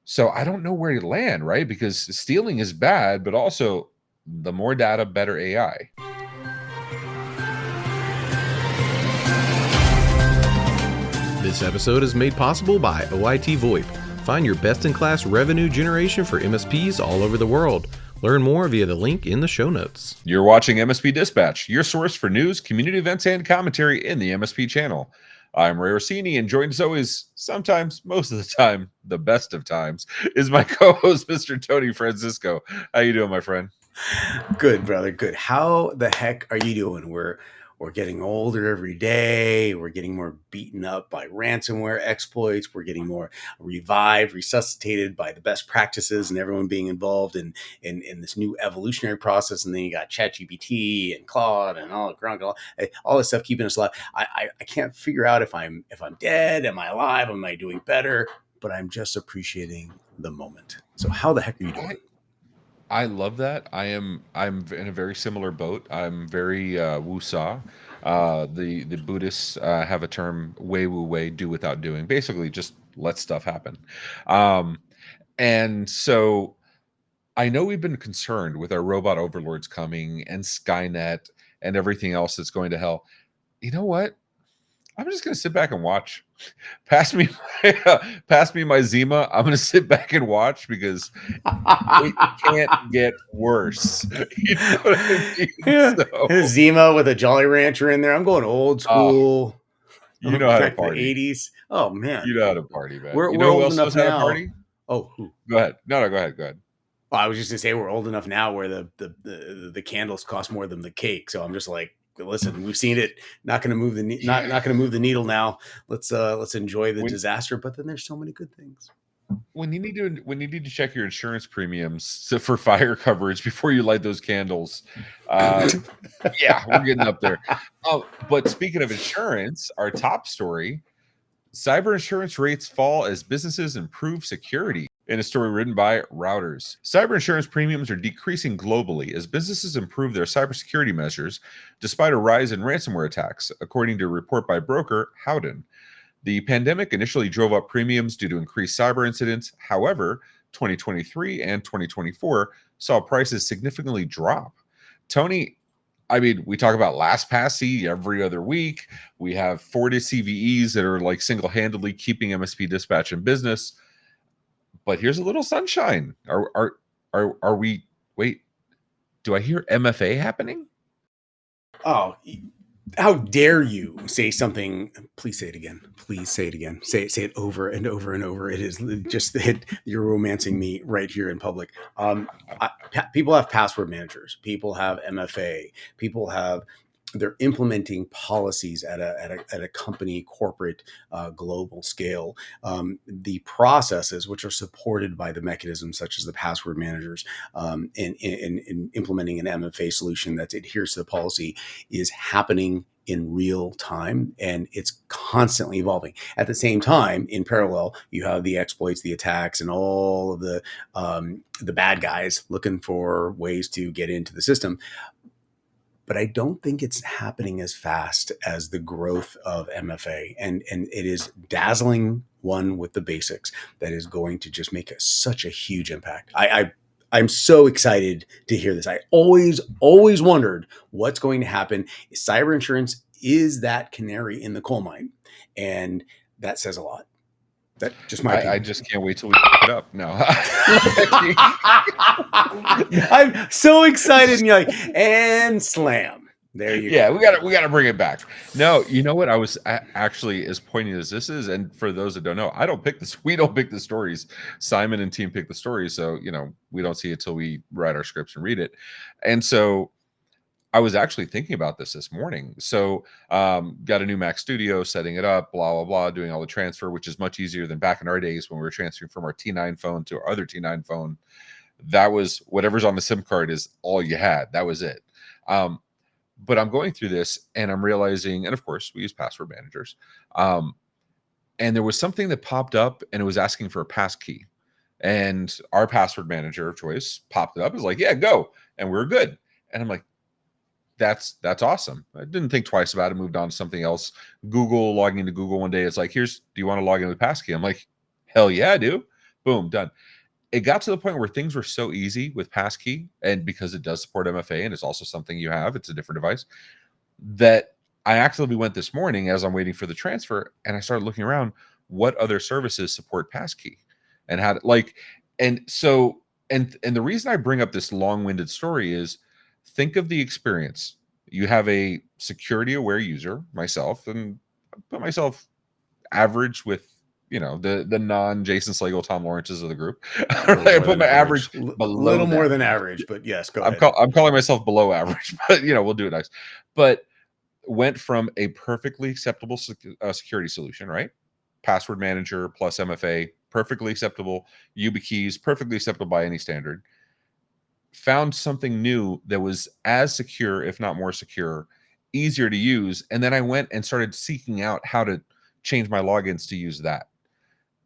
So I don't know where to land, right? Because stealing is bad, but also the more data, better AI. This episode is made possible by OITVOIP. Find your best-in-class revenue generation for MSPs all over the world. Learn more via the link in the show notes. You're watching MSP Dispatch, your source for news, community events, and commentary in the MSP channel. I'm Ray Orsini, and joined as always, sometimes, most of the time, the best of times, is my co-host, Mr. Tony Francisco. How you doing, my friend? Good, brother. Good. How the heck are you doing? We're getting older every day. We're getting more beaten up by ransomware exploits. We're getting more revived, resuscitated by the best practices and everyone being involved in this new evolutionary process. And then you got ChatGPT and Claude and all this stuff keeping us alive. I can't figure out if I'm dead. Am I alive? Am I doing better? But I'm just appreciating the moment. So how the heck are you doing? I love that. I'm in a very similar boat. I'm very wusa. The Buddhists have a term, wei wu wei, do without doing. Basically, just let stuff happen. And so I know we've been concerned with our robot overlords coming and Skynet and everything else that's going to hell. You know what? I'm just going to sit back and watch. Pass me my Zima. I'm going to sit back and watch because it can't get worse. You know what I mean? Yeah. So, Zima with a Jolly Rancher in there. I'm going old school. You know how to Back to the party. 80s. Oh, man. You know how to party, man. We're You know who old else enough knows how to now. party? Oh, who? Go ahead. No, go ahead. Well, I was just going to say we're old enough now where the candles cost more than the cake. So I'm just like, listen, we've seen it. Not going to move not going to move the needle now. Let's enjoy the disaster. But then there's so many good things. When you need to check your insurance premiums for fire coverage before you light those candles, yeah, we're getting up there. Oh, but speaking of insurance, our top story: cyber insurance rates fall as businesses improve security. In a story written by Routers, cyber insurance premiums are decreasing globally as businesses improve their cybersecurity measures, despite a rise in ransomware attacks, according to a report by broker Howden. The pandemic initially drove up premiums due to increased cyber incidents. However, 2023 and 2024 saw prices significantly drop. Tony, I mean, we talk about LastPass every other week. We have Fortis CVEs that are like single-handedly keeping MSP Dispatch in business. But here's a little sunshine. Are we? Wait, do I hear MFA happening? Oh, how dare you say something? Please say it again. Please say it again. Say it over and over and over. It is just you're romancing me right here in public. People have password managers. People have MFA. People have. They're implementing policies at a company, corporate, global scale. The processes, which are supported by the mechanisms such as the password managers, in implementing an MFA solution that adheres to the policy, is happening in real time, and it's constantly evolving. At the same time, in parallel, you have the exploits, the attacks, and all of the bad guys looking for ways to get into the system. But I don't think it's happening as fast as the growth of MFA. And it is dazzling one with the basics that is going to just make such a huge impact. I'm so excited to hear this. I always wondered what's going to happen. Cyber insurance is that canary in the coal mine. And that says a lot. That just my opinion. I just can't wait till we pick it up. No. I'm so excited. And you're like, and slam. There you go. Yeah, we got to bring it back. No, you know what? I was actually, as poignant as this is, and for those that don't know, we don't pick the stories. Simon and team pick the stories. So, we don't see it till we write our scripts and read it. And so I was actually thinking about this morning. So got a new Mac Studio, setting it up, blah, blah, blah, doing all the transfer, which is much easier than back in our days when we were transferring from our T9 phone to our other T9 phone. That was whatever's on the SIM card is all you had. That was it. But I'm going through this and I'm realizing, and of course we use password managers. And there was something that popped up and it was asking for a pass key. And our password manager of choice popped it up. It was like, yeah, go. And we're good. And I'm like, that's awesome. I didn't think twice about it. Moved on to something else. Logging into Google one day. It's like, do you want to log in with passkey? I'm like, hell yeah, I do. boom, done. It got to the point where things were so easy with passkey, and because it does support MFA and it's also something you have, it's a different device, that I actively went this morning as I'm waiting for the transfer, and I started looking around what other services support passkey and how to, like, and so and the reason I bring up this long-winded story is, think of the experience. You have a security aware user, myself, and I put myself average with, the non Jason Slagle, Tom Lawrence's of the group. I put my average A below little more that. than average, but yes, go I'm ahead. I'm calling myself below average, but we'll do it nice. But went from a perfectly acceptable security solution, right? Password manager plus MFA, perfectly acceptable. YubiKeys, perfectly acceptable by any standard. Found something new that was as secure, if not more secure, easier to use, and then I went and started seeking out how to change my logins to use that,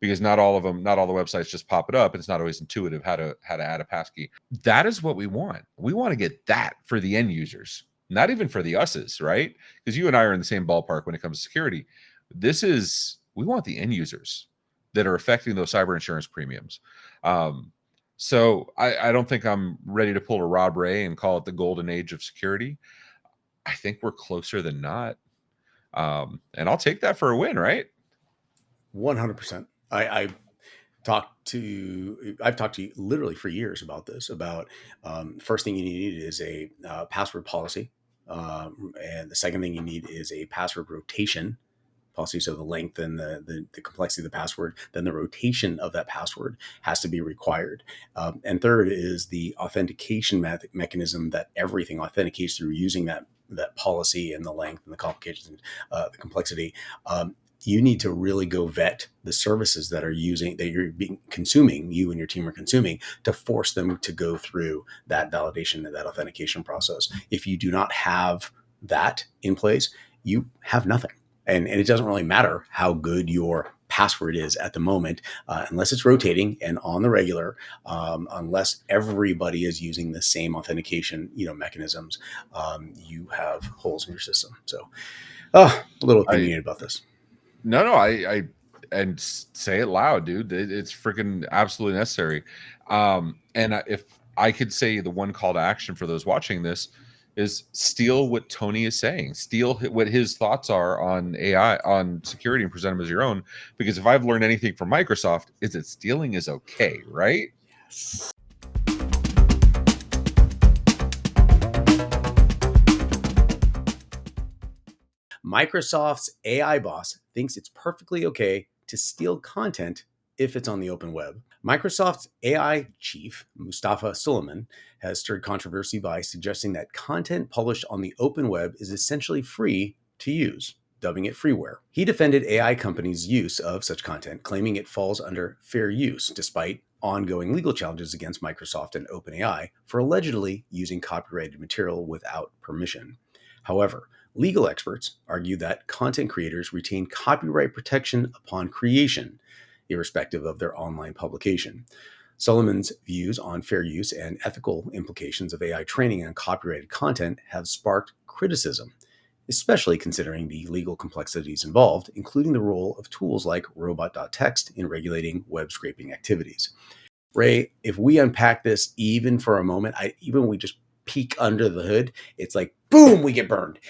because not all the websites just pop it up. It's not always intuitive how to add a passkey. That is what we want. We want to get that for the end users, not even for the us's, right? Because you and I are in the same ballpark when it comes to security. We want the end users that are affecting those cyber insurance premiums. So I don't think I'm ready to pull a Rob Ray and call it the golden age of security. I think we're closer than not. And I'll take that for a win, right? 100%. I've talked to you literally for years about this. About first thing you need is a password policy, and the second thing you need is a password rotation policy. So the length and the complexity of the password, then the rotation of that password has to be required. And third is the authentication mechanism that everything authenticates through, using that policy and the length and the complications and the complexity. You need to really go vet the services that you and your team are consuming, to force them to go through that validation and that authentication process. If you do not have that in place, you have nothing. And it doesn't really matter how good your password is at the moment, unless it's rotating and on the regular, unless everybody is using the same authentication, mechanisms, you have holes in your system. So, a little opinionated about this. No, I and say it loud, dude. It's freaking absolutely necessary. If I could say the one call to action for those watching this is, steal what Tony is saying, steal what his thoughts are on AI, on security, and present them as your own. Because if I've learned anything from Microsoft, is that stealing is okay, right? Yes. Microsoft's AI boss thinks it's perfectly okay to steal content if it's on the open web. Microsoft's AI chief, Mustafa Suleyman, has stirred controversy by suggesting that content published on the open web is essentially free to use, dubbing it freeware. He defended AI companies' use of such content, claiming it falls under fair use, despite ongoing legal challenges against Microsoft and OpenAI for allegedly using copyrighted material without permission. However, legal experts argue that content creators retain copyright protection upon creation, irrespective of their online publication. Sullivan's views on fair use and ethical implications of AI training on copyrighted content have sparked criticism, especially considering the legal complexities involved, including the role of tools like robot.txt in regulating web scraping activities. Ray, if we unpack this even for a moment, even when we just peek under the hood, it's like, boom, we get burned.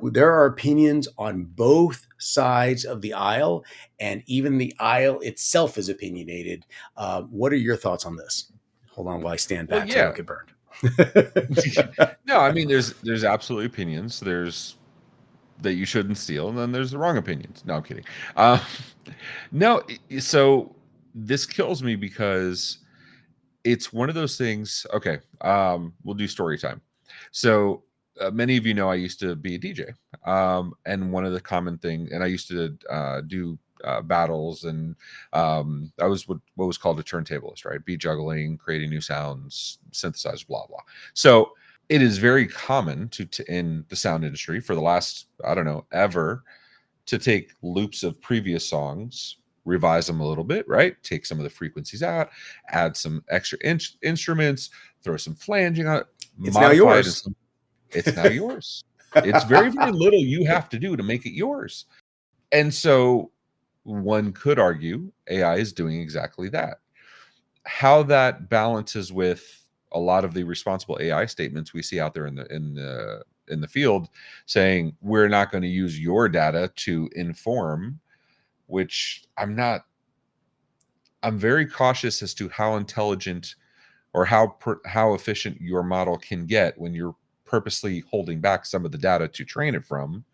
There are opinions on both sides of the aisle, and even the aisle itself is opinionated. What are your thoughts on this? Hold on while I stand back so I don't get burned. No, I mean, there's absolutely opinions. There's that you shouldn't steal, and then there's the wrong opinions. No, I'm kidding. No, so this kills me because it's one of those things. Okay, we'll do story time. So many of you know I used to be a DJ, and one of the common thing, and I used to do battles, and I was what was called a turntablist, right? Beat juggling, creating new sounds, synthesizer, blah blah. So it is very common to in the sound industry for the last, I don't know, ever, to take loops of previous songs, revise them a little bit, right? Take some of the frequencies out, add some extra instruments, throw some flanging on it. It's now yours. It's now yours. It's very, very little you have to do to make it yours. And so one could argue AI is doing exactly that. How that balances with a lot of the responsible AI statements we see out there in the field saying we're not going to use your data to inform, which I'm very cautious as to how intelligent or how efficient your model can get when you're purposely holding back some of the data to train it from,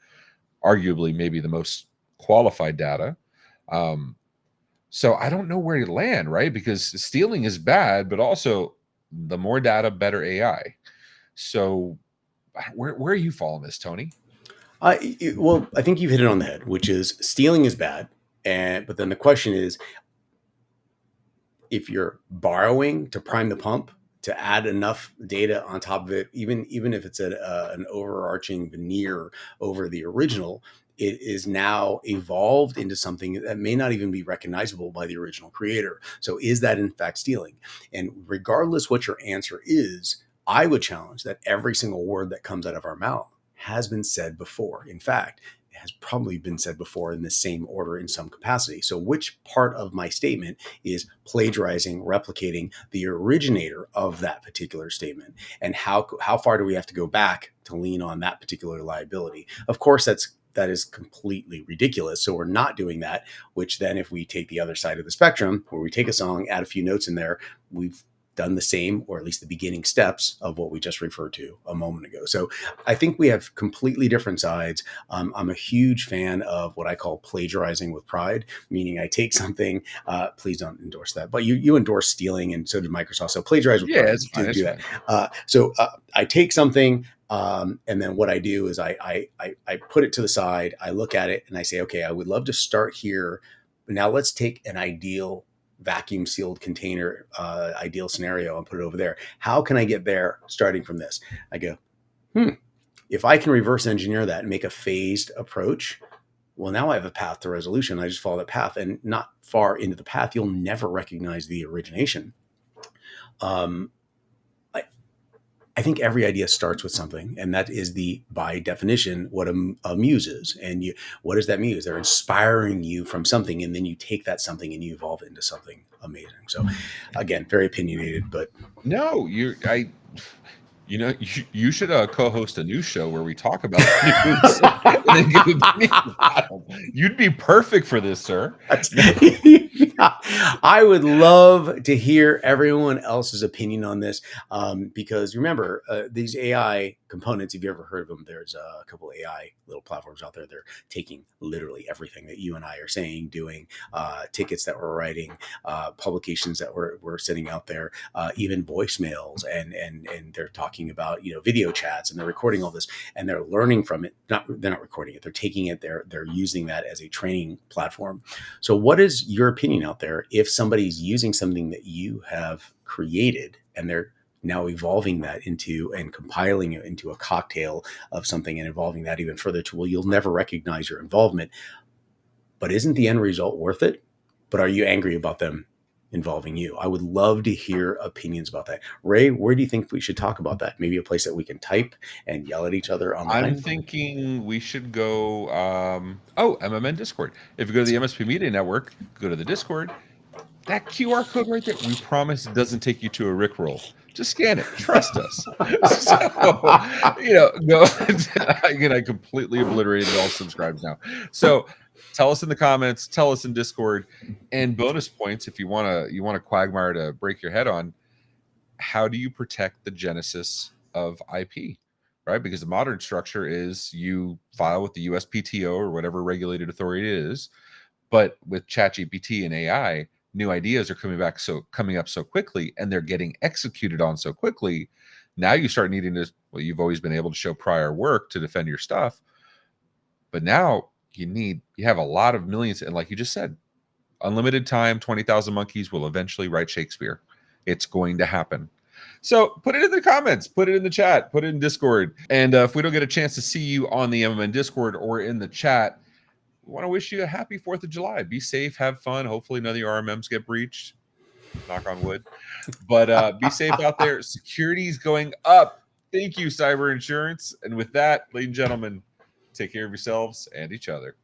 arguably maybe the most qualified data. So I don't know where to land, right? Because stealing is bad, but also the more data, better AI. So where are you following this, Tony? Well, I think you've hit it on the head, which is stealing is bad. But then the question is, if you're borrowing to prime the pump, to add enough data on top of it, even if it's an overarching veneer over the original, it is now evolved into something that may not even be recognizable by the original creator. So is that in fact stealing? And regardless what your answer is, I would challenge that every single word that comes out of our mouth has been said before. In fact, it has probably been said before in the same order in some capacity. So which part of my statement is plagiarizing, replicating the originator of that particular statement? And how far do we have to go back to lean on that particular liability? Of course, that is completely ridiculous. So we're not doing that, which then if we take the other side of the spectrum, where we take a song, add a few notes in there, we've done the same, or at least the beginning steps of what we just referred to a moment ago. So I think we have completely different sides. I'm a huge fan of what I call plagiarizing with pride, meaning I take something, please don't endorse that, but you endorse stealing, and so did Microsoft. So plagiarize with Yeah, pride. it's fine. Do that. So I take something, and then what I do is I put it to the side, I look at it, and I say, okay, I would love to start here. Now let's take an ideal vacuum sealed container, ideal scenario, and put it over there. How can I get there starting from this? I go, if I can reverse engineer that and make a phased approach, well, now I have a path to resolution. I just follow that path, and not far into the path, you'll never recognize the origination. I think every idea starts with something, and that is by definition, what a muse is. And what is that muse? They're inspiring you from something, and then you take that something and you evolve it into something amazing. So, again, very opinionated, but no, you should co-host a news show where we talk about news and then give opinions about them. You'd be perfect for this, sir. I would love to hear everyone else's opinion on this, because remember, these AI components, if you ever heard of them, there's a couple of AI little platforms out there. They're taking literally everything that you and I are saying, doing tickets that we're writing, publications that we're sending out there, even voicemails, and they're talking about video chats, and they're recording all this, and they're learning from it. They're not recording it. They're taking it. They're using that as a training platform. So what is your opinion out there if somebody's using something that you have created and they're now evolving that into and compiling it into a cocktail of something and evolving that even further to, well, you'll never recognize your involvement, but isn't the end result worth it? But are you angry about them involving you? I would love to hear opinions about that. Ray, where do you think we should talk about that? Maybe a place that we can type and yell at each other online? I'm thinking we should go MMN Discord. If you go to the MSP Media Network, go to the Discord. That QR code right there, we promise it doesn't take you to a Rickroll. Just scan it. Trust us. So, go. Again, I completely obliterated all subscribes now. So tell us in the comments, tell us in Discord, and bonus points if you want a quagmire to break your head on. How do you protect the genesis of IP? Right? Because the modern structure is you file with the USPTO or whatever regulated authority it is. But with ChatGPT and AI, new ideas are coming up so quickly, and they're getting executed on so quickly. Now you start needing to, well, you've always been able to show prior work to defend your stuff, but now you have a lot of millions, and like you just said, unlimited time, 20,000 monkeys will eventually write Shakespeare. It's going to happen. So put it in the comments, put it in the chat, put it in Discord. And if we don't get a chance to see you on the MMN Discord or in the chat, we want to wish you a happy 4th of July. Be safe, have fun. Hopefully none of your RMMs get breached. Knock on wood. But be safe out there. Security's going up. Thank you, cyber insurance. And with that, ladies and gentlemen, take care of yourselves and each other.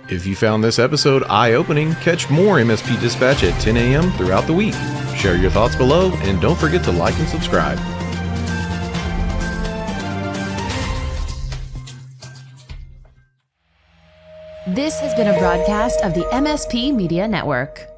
If you found this episode eye-opening, catch more MSP Dispatch at 10 a.m. throughout the week. Share your thoughts below, and don't forget to like and subscribe. This has been a broadcast of the MSP Media Network.